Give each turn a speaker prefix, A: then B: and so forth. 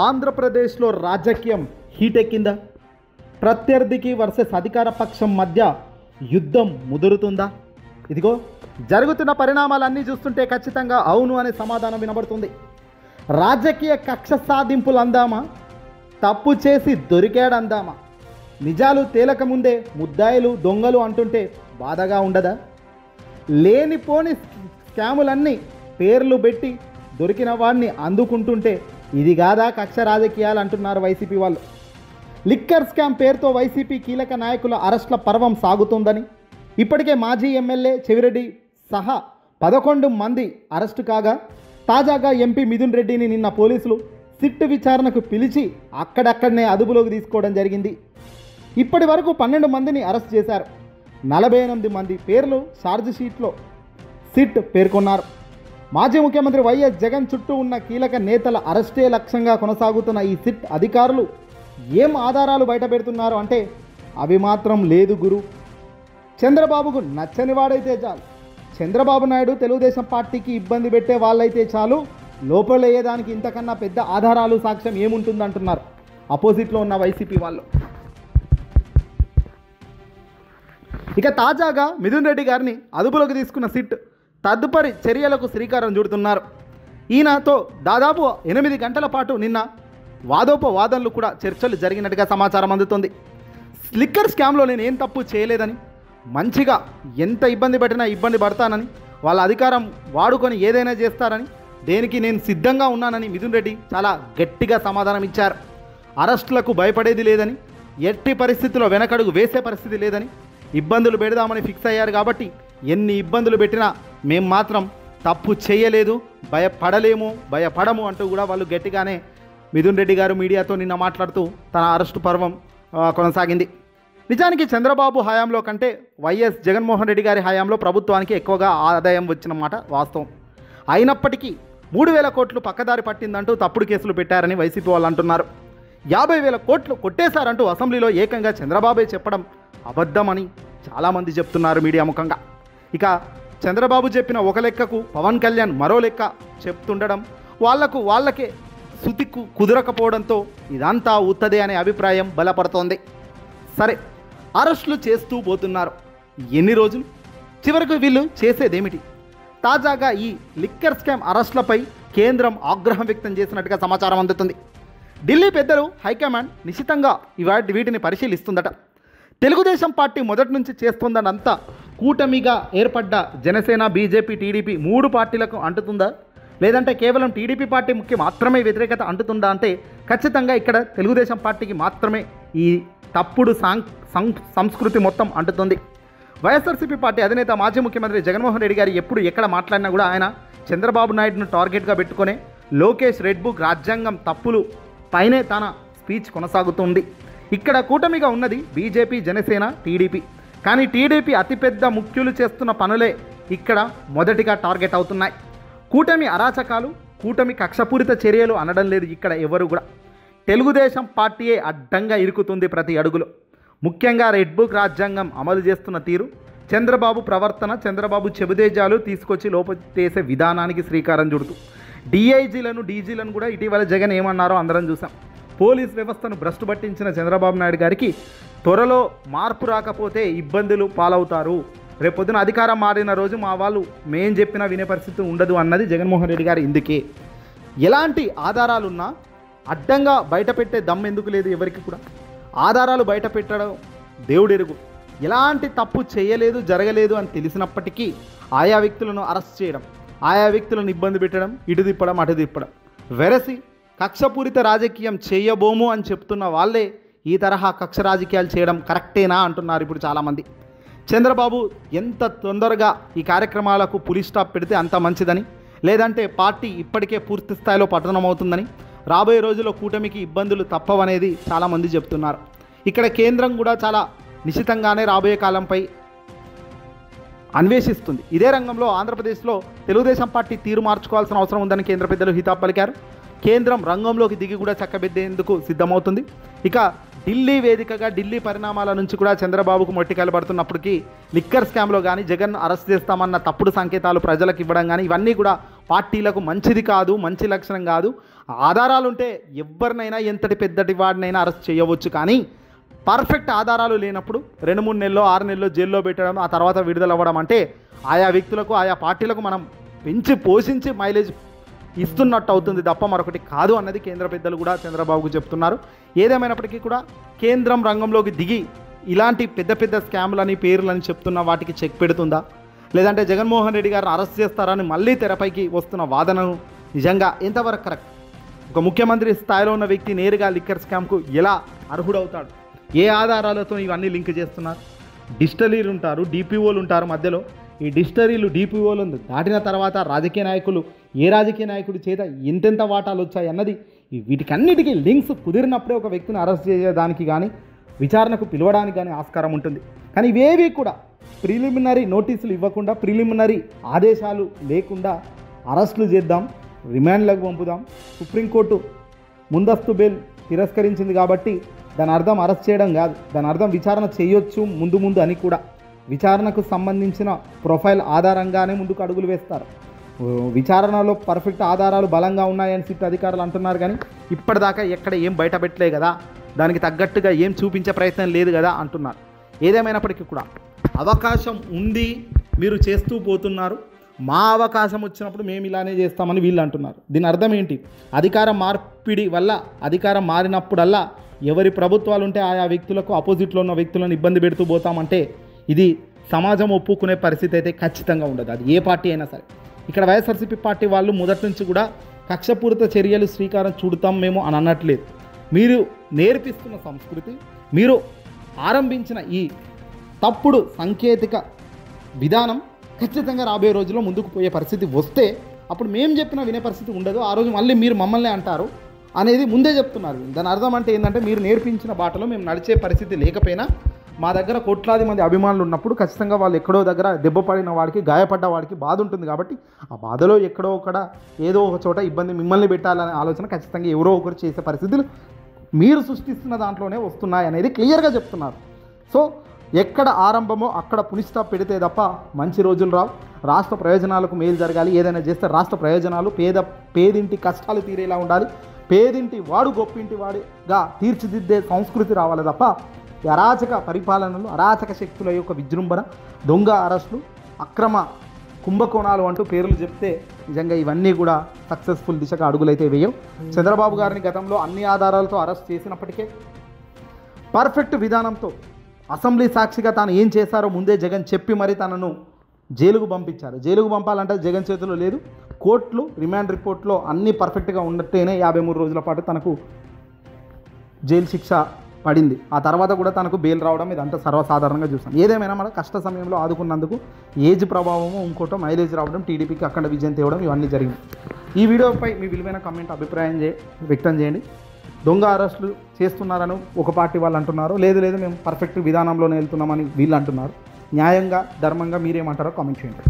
A: ఆంధ్రప్రదేశ్లో రాజకీయం హీటెక్కిందా? ప్రత్యర్థికి వర్సెస్ అధికార పక్షం మధ్య యుద్ధం ముదురుతుందా? ఇదిగో జరుగుతున్న పరిణామాలన్నీ చూస్తుంటే ఖచ్చితంగా అవును అనే సమాధానం వినబడుతుంది. రాజకీయ కక్ష సాధింపులు అందామా, తప్పు చేసి దొరికాడందామా? నిజాలు తేలకముందే ముద్దాయిలు దొంగలు అంటుంటే బాధగా ఉండదా? లేనిపోని స్కాములన్నీ పేర్లు పెట్టి దొరికిన వాడిని అందుకుంటుంటే ఇది కాదా కక్ష రాజకీయాలు అంటున్నారు వైసీపీ వాళ్ళు. లిక్కర్ స్కామ్ పేరుతో వైసీపీ కీలక నాయకుల అరెస్ట్ల పర్వం సాగుతుందని, ఇప్పటికే మాజీ ఎమ్మెల్యే చెవిరెడ్డి సహా 11 మంది అరెస్టు కాగా, తాజాగా ఎంపీ మిథున్ రెడ్డిని నిన్న పోలీసులు సిట్ విచారణకు పిలిచి అక్కడక్కడనే అదుపులోకి తీసుకోవడం జరిగింది. ఇప్పటి వరకు 12 మందిని అరెస్ట్ చేశారు. 48 మంది పేర్లు ఛార్జ్ షీట్లో సిట్ పేర్కొన్నారు. మాజీ ముఖ్యమంత్రి వైఎస్ జగన్ చుట్టూ ఉన్న కీలక నేతల అరెస్టే లక్ష్యంగా కొనసాగుతున్న ఈ సిట్ అధికారులు ఏం ఆధారాలు బయట పెడుతున్నారు అంటే అవి మాత్రం లేదు గురు. చంద్రబాబుకు నచ్చని వాడైతే చాలు, చంద్రబాబు నాయుడు తెలుగుదేశం పార్టీకి ఇబ్బంది పెట్టే వాళ్ళైతే చాలు, లోపలేయడానికి ఇంతకన్నా పెద్ద ఆధారాలు సాక్ష్యం ఏముంటుందంటున్నారు అపోజిట్లో ఉన్న వైసీపీ వాళ్ళు. ఇక తాజాగా మిథున్ రెడ్డి గారిని అదుపులోకి తీసుకున్న సిట్ తదుపరి చర్యలకు శ్రీకారం చుడుతున్నారు. ఈయనతో దాదాపు 8 గంటల పాటు నిన్న వాదోపవాదనలు కూడా చర్చలు జరిగినట్టుగా సమాచారం అందుతుంది. లిక్కర్ స్కామ్లో నేను ఏం తప్పు చేయలేదని, మంచిగా ఎంత ఇబ్బంది పెట్టినా ఇబ్బంది పడతానని, వాళ్ళ అధికారం వాడుకొని ఏదైనా చేస్తారని, దేనికి నేను సిద్ధంగా ఉన్నానని మిథున్ రెడ్డి చాలా గట్టిగా సమాధానం ఇచ్చారు. అరెస్టులకు భయపడేది లేదని, ఎట్టి పరిస్థితుల్లో వెనకడుగు వేసే పరిస్థితి లేదని, ఇబ్బందులు పెడదామని ఫిక్స్ అయ్యారు కాబట్టి ఎన్ని ఇబ్బందులు పెట్టినా మేము మాత్రం తప్పు చేయలేదు, భయపడము అంటూ కూడా వాళ్ళు గట్టిగానే మిథున్ రెడ్డి గారు మీడియాతో నిన్న మాట్లాడుతూ తన అరెస్టు పర్వం కొనసాగింది. నిజానికి చంద్రబాబు హయాంలో కంటే వైఎస్ జగన్మోహన్ రెడ్డి గారి హయాంలో ప్రభుత్వానికి ఎక్కువగా ఆదాయం వచ్చినమాట వాస్తవం. అయినప్పటికీ 3,000 కోట్లు పక్కదారి పట్టిందంటూ తప్పుడు కేసులు పెట్టారని వైసీపీ వాళ్ళు అంటున్నారు. 50,000 కోట్లు కొట్టేశారంటూ అసెంబ్లీలో ఏకంగా చంద్రబాబే చెప్పడం అబద్ధమని చాలామంది చెప్తున్నారు మీడియా ముఖంగా. ఇక చంద్రబాబు చెప్పిన ఒక లెక్కకు పవన్ కళ్యాణ్ మరో లెక్క చెప్తుండడం, వాళ్ళకే శృతి కుదరకపోవడంతో ఇదంతా ఉత్తదే అనే అభిప్రాయం బలపడుతోంది. సరే, అరెస్టులు చేస్తూ పోతున్నారు. ఎన్ని రోజులు? చివరకు వీళ్ళు చేసేదేమిటి? తాజాగా ఈ లిక్కర్ స్కామ్ అరెస్టులపై కేంద్రం ఆగ్రహం వ్యక్తం చేసినట్టుగా సమాచారం అందుతుంది. ఢిల్లీ పెద్దలు హైకమాండ్ నిశితంగా వీటిని పరిశీలిస్తుందట. తెలుగుదేశం పార్టీ మొదటి నుంచి చేస్తుందనంతా కూటమిగా ఏర్పడ్డ జనసేన, బీజేపీ, టీడీపీ 3 పార్టీలకు అంటుతుందా, లేదంటే కేవలం టీడీపీ పార్టీకి మాత్రమే వ్యతిరేకత అంటుతుందా అంటే ఖచ్చితంగా ఇక్కడ తెలుగుదేశం పార్టీకి మాత్రమే ఈ తప్పుడు సంస్కృతి మొత్తం అంటుతుంది. వైఎస్ఆర్సీపీ పార్టీ అధినేత మాజీ ముఖ్యమంత్రి జగన్మోహన్ రెడ్డి గారు ఎప్పుడు ఎక్కడ మాట్లాడినా కూడా ఆయన చంద్రబాబు నాయుడును టార్గెట్గా పెట్టుకునే లోకేష్ రెడ్ బుక్ రాజ్యాంగం తప్పులు పైనే తన స్పీచ్ కొనసాగుతుంది. ఇక్కడ కూటమిగా ఉన్నది బీజేపీ, జనసేన, టీడీపీ. కానీ టీడీపీ అతిపెద్ద ముఖ్యులు చేస్తున్న పనులే ఇక్కడ మొదటిగా టార్గెట్ అవుతున్నాయి. కూటమి అరాచకాలు, కూటమి కక్షపూరిత చర్యలు అనడం లేదు ఇక్కడ ఎవరు కూడా. తెలుగుదేశం పార్టీయే అడ్డంగా ఇరుకుతుంది ప్రతి అడుగులో. ముఖ్యంగా రెడ్ బుక్ రాజ్యాంగం అమలు చేస్తున్న తీరు, చంద్రబాబు ప్రవర్తన, చంద్రబాబు చెబుదేజాలు తీసుకొచ్చి లోపేసే విధానానికి శ్రీకారం చుడుతూ డీజీలను కూడా ఇటీవల జగన్ ఏమన్నారో అందరం చూసాం. పోలీస్ వ్యవస్థను భ్రష్టు పట్టించిన చంద్రబాబు నాయుడు గారికి త్వరలో మార్పు రాకపోతే ఇబ్బందులు పాలవుతారు, రేపొద్దున అధికారం మారిన రోజు మా వాళ్ళు మేం చెప్పినా వినే పరిస్థితి ఉండదు అన్నది జగన్మోహన్ రెడ్డి గారు. ఇందుకే ఎలాంటి ఆధారాలున్నా అడ్డంగా బయట పెట్టే దమ్ము ఎందుకు లేదు ఎవరికి కూడా. ఆధారాలు బయట పెట్టడం దేవుడెరుగు. ఎలాంటి తప్పు చేయలేదు, జరగలేదు అని తెలిసినప్పటికీ ఆయా వ్యక్తులను అరెస్ట్ చేయడం, ఆయా వ్యక్తులను ఇబ్బంది పెట్టడం, ఇటు తిప్పడం అటు తిప్పడం, వెరసి కక్షపూరిత రాజకీయం చేయబోము అని చెప్తున్న వాళ్ళే ఈ తరహా కక్ష రాజకీయాలు చేయడం కరెక్టేనా అంటున్నారు ఇప్పుడు చాలామంది. చంద్రబాబు ఎంత తొందరగా ఈ కార్యక్రమాలకు పులి స్టాప్ పెడితే అంత మంచిదని, లేదంటే పార్టీ ఇప్పటికే పూర్తి స్థాయిలో పతనమవుతుందని, రాబోయే రోజుల్లో కూటమికి ఇబ్బందులు తప్పవనేది చాలామంది చెప్తున్నారు. ఇక్కడ కేంద్రం కూడా చాలా నిశితంగానే రాబోయే కాలంపై అన్వేషిస్తుంది. ఇదే రంగంలో ఆంధ్రప్రదేశ్లో తెలుగుదేశం పార్టీ తీరు మార్చుకోవాల్సిన అవసరం ఉందని కేంద్ర పెద్దలు హితాబ్ పలికారు. కేంద్రం రంగంలోకి దిగి కూడా చక్కబెట్టేందుకు సిద్ధమవుతుంది. ఇక ఢిల్లీ వేదికగా ఢిల్లీ పరిణామాల నుంచి కూడా చంద్రబాబుకు మొట్టికాయలు పడుతున్నప్పటికీ లిక్కర్ స్కామ్లో కానీ జగన్ అరెస్ట్ చేస్తామన్న తప్పుడు సంకేతాలు ప్రజలకు ఇవ్వడం కానీ ఇవన్నీ కూడా పార్టీలకు మంచిది కాదు, మంచి లక్షణం కాదు. ఆధారాలు ఉంటే ఎవరినైనా ఎంతటి పెద్దటి వాడినైనా అరెస్ట్ చేయవచ్చు, కానీ పర్ఫెక్ట్ ఆధారాలు లేనప్పుడు 2-3 నెలల్లో 6 నెలల్లో జైల్లో పెట్టడం, ఆ తర్వాత విడుదల అవ్వడం అంటే ఆయా వ్యక్తులకు ఆయా పార్టీలకు మనం పెంచి పోషించి మైలేజ్ ఇస్తున్నట్టు అవుతుంది తప్ప మరొకటి కాదు అన్నది కేంద్ర పెద్దలు కూడా చంద్రబాబుకు చెప్తున్నారు. ఏదేమైనప్పటికీ కూడా కేంద్రం రంగంలోకి దిగి ఇలాంటి పెద్ద పెద్ద స్కాములని పేర్లని చెప్తున్న వాటికి చెక్ పెడుతుందా, లేదంటే జగన్మోహన్ రెడ్డి గారిని అరెస్ట్ చేస్తారని మళ్ళీ తెరపైకి వస్తున్న వాదనను నిజంగా ఎంతవరకు కరెక్ట్? ఒక ముఖ్యమంత్రి స్థాయిలో ఉన్న వ్యక్తి నేరుగా లిక్కర్ స్కామ్కు ఎలా అర్హుడవుతాడు? ఏ ఆధారాలతో ఇవన్నీ లింక్ చేస్తున్నారు? డిస్టరీలు ఉంటారు, డిపిఓలు ఉంటారు మధ్యలో. ఈ డిస్టరీలు డిపిఓలు దాటిన తర్వాత రాజకీయ నాయకులు ఏ రాజకీయ నాయకుడి చేత ఎంతెంత వాటాలు వచ్చాయి అన్నది వీటికన్నిటికీ లింక్స్ కుదిరినప్పుడే ఒక వ్యక్తిని అరెస్ట్ చేయడానికి కానీ విచారణకు పిలవడానికి కానీ ఆస్కారం ఉంటుంది. కానీ ఇవేవి కూడా ప్రిలిమినరీ నోటీసులు ఇవ్వకుండా, ప్రిలిమినరీ ఆదేశాలు లేకుండా అరెస్టులు చేద్దాం, రిమాండ్లకు పంపుదాం, సుప్రీంకోర్టు ముందస్తు బెయిల్ తిరస్కరించింది కాబట్టి దాని అర్థం అరెస్ట్ చేయడం కాదు, దాని అర్థం విచారణ చేయొచ్చు ముందు అని కూడా విచారణకు సంబంధించిన ప్రొఫైల్ ఆధారంగానే ముందుకు అడుగులు వేస్తారు. విచారణలో పర్ఫెక్ట్ ఆధారాలు బలంగా ఉన్నాయని సిట్ అధికారులు అంటున్నారు, కానీ ఇప్పటిదాకా ఎక్కడ ఏం బయట పెట్టలే కదా, దానికి తగ్గట్టుగా ఏం చూపించే ప్రయత్నం లేదు కదా అంటున్నారు. ఏదేమైనప్పటికీ కూడా అవకాశం ఉంది, మీరు చేస్తూ పోతున్నారు, మా అవకాశం వచ్చినప్పుడు మేము ఇలానే చేస్తామని వీళ్ళు అంటున్నారు. దీని అర్థం ఏంటి? అధికార మార్పిడి వల్ల, అధికారం మారినప్పుడల్లా ఎవరి ప్రభుత్వాలు ఉంటే ఆయా వ్యక్తులకు ఆపోజిట్లో ఉన్న వ్యక్తులను ఇబ్బంది పెడుతూ పోతామంటే ఇది సమాజం ఒప్పుకునే పరిస్థితి అయితే ఖచ్చితంగా ఉండదు, అది ఏ పార్టీ అయినా సరే. ఇక్కడ వైఎస్ఆర్సీపీ పార్టీ వాళ్ళు మొదటి నుంచి కూడా కక్షపూరిత చర్యలు శ్రీకారం చుడతాం మేము అని అనట్లేదు. మీరు నేర్పిస్తున్న సంస్కృతి, మీరు ఆరంభించిన ఈ తప్పుడు సాంకేతిక విధానం ఖచ్చితంగా రాబోయే రోజుల్లో ముందుకు పోయే పరిస్థితి వస్తే అప్పుడు మేము చెప్పినా వినే పరిస్థితి ఉండదు. ఆ రోజు మళ్ళీ మీరు మమ్మల్ని అంటారు అనేది ముందే చెప్తున్నారు. దాని అర్థం అంటే ఏంటంటే మీరు నేర్పించిన బాటలో మేము నడిచే పరిస్థితి లేకపోయినా మా దగ్గర కోట్లాది మంది అభిమానులు ఉన్నప్పుడు ఖచ్చితంగా వాళ్ళు ఎక్కడో దగ్గర దెబ్బ పడిన వాడికి, గాయపడ్డ వాడికి బాధ ఉంటుంది. కాబట్టి ఆ బాధలో ఎక్కడో ఒకడ ఏదో ఒక చోట ఇబ్బంది మిమ్మల్ని పెట్టాలనే ఆలోచన ఖచ్చితంగా ఎవరో ఒకరు చేసే పరిస్థితులు మీరు సృష్టిస్తున్న దాంట్లోనే వస్తున్నాయి అనేది క్లియర్గా చెప్తున్నారు. సో ఎక్కడ ఆరంభమో అక్కడ పునిస్టాప్ పెడితే తప్ప మంచి రోజులు రావు. రాష్ట్ర ప్రయోజనాలకు మేలు జరగాలి. ఏదైనా చేస్తే రాష్ట్ర ప్రయోజనాలు, పేదింటి కష్టాలు తీరేలా ఉండాలి. పేదింటి వాడు గొప్పింటి వాడిగా తీర్చిదిద్దే సంస్కృతి రావాలి తప్ప ఈ అరాచక పరిపాలనలు, అరాచక శక్తుల యొక్క విజృంభణ, దొంగ అరెస్టులు, అక్రమ కుంభకోణాలు అంటూ పేర్లు చెప్తే నిజంగా ఇవన్నీ కూడా సక్సెస్ఫుల్ దిశగా అడుగులైతే వేయవు. చంద్రబాబు గారిని గతంలో అన్ని ఆధారాలతో అరెస్ట్ చేసినప్పటికే పర్ఫెక్ట్ విధానంతో అసెంబ్లీ సాక్షిగా తాను ఏం చేశారో ముందే జగన్ చెప్పి మరీ తనను జైలుకు పంపించారు. జైలుకు పంపాలంటే జగన్ చేతిలో లేదు. కోర్టులు రిమాండ్ రిపోర్ట్లో అన్నీ పర్ఫెక్ట్గా ఉన్నట్టేనే 53 రోజుల పాటు తనకు జైలు శిక్ష పడింది. ఆ తర్వాత కూడా తనకు బెయిల్ రావడం ఇదంతా సర్వసాధారణంగా చూసాం. ఏదేమైనా మన కష్ట సమయంలో ఆదుకున్నందుకు ఏజ్ ప్రభావము, ఇంకోటో మైలేజ్ రావడం, టీడీపీకి అక్కడ విజయం తేవడం ఇవన్నీ జరిగింది. ఈ వీడియోపై మీ విలువైన కామెంట్, అభిప్రాయం వ్యక్తం చేయండి. దొంగ అరెస్టులు చేస్తున్నారని ఒక పార్టీ వాళ్ళు అంటున్నారు, లేదు మేము పర్ఫెక్ట్ విధానంలోనే వెళ్తున్నామని వీళ్ళు అంటున్నారు. న్యాయంగా, ధర్మంగా మీరేమంటారో కామెంట్ చేయండి.